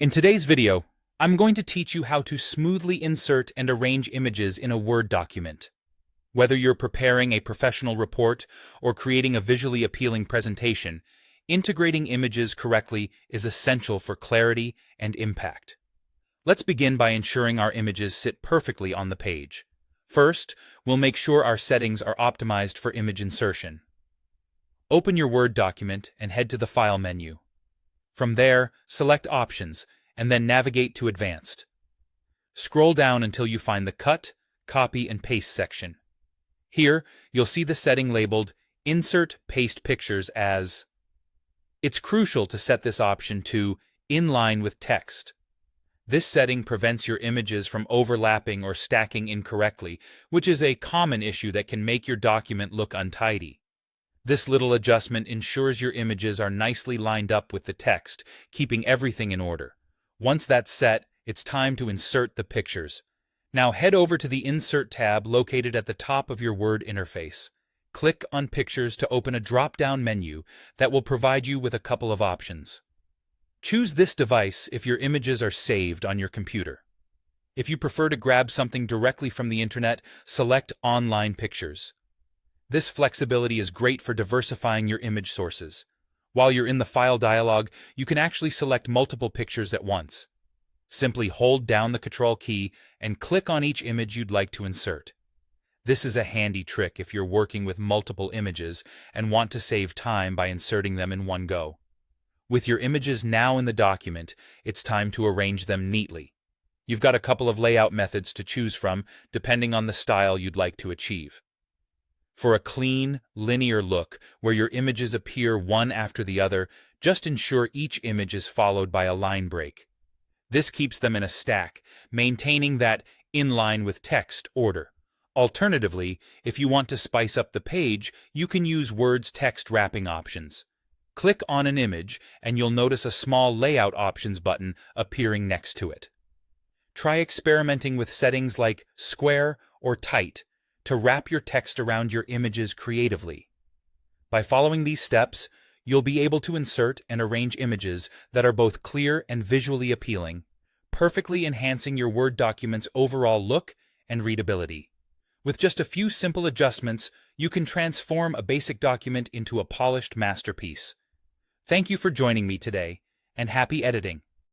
In today's video, I'm going to teach you how to smoothly insert and arrange images in a Word document. Whether you're preparing a professional report or creating a visually appealing presentation, integrating images correctly is essential for clarity and impact. Let's begin by ensuring our images sit perfectly on the page. First, we'll make sure our settings are optimized for image insertion. Open your Word document and head to the File menu. From there, select Options, and then navigate to Advanced. Scroll down until you find the Cut, Copy, and Paste section. Here, you'll see the setting labeled Insert Paste Pictures as. It's crucial to set this option to Inline with Text. This setting prevents your images from overlapping or stacking incorrectly, which is a common issue that can make your document look untidy. This little adjustment ensures your images are nicely lined up with the text, keeping everything in order. Once that's set, it's time to insert the pictures. Now head over to the Insert tab located at the top of your Word interface. Click on Pictures to open a drop-down menu that will provide you with a couple of options. Choose this device if your images are saved on your computer. If you prefer to grab something directly from the internet, select Online Pictures. This flexibility is great for diversifying your image sources. While you're in the File dialog, you can actually select multiple pictures at once. Simply hold down the Control key and click on each image you'd like to insert. This is a handy trick if you're working with multiple images and want to save time by inserting them in one go. With your images now in the document, it's time to arrange them neatly. You've got a couple of layout methods to choose from, depending on the style you'd like to achieve. For a clean, linear look where your images appear one after the other, just ensure each image is followed by a line break. This keeps them in a stack, maintaining that in-line with text order. Alternatively, if you want to spice up the page, you can use Word's text wrapping options. Click on an image and you'll notice a small Layout Options button appearing next to it. Try experimenting with settings like Square or Tight to wrap your text around your images creatively. By following these steps, you'll be able to insert and arrange images that are both clear and visually appealing, perfectly enhancing your Word document's overall look and readability. With just a few simple adjustments, you can transform a basic document into a polished masterpiece. Thank you for joining me today, and happy editing!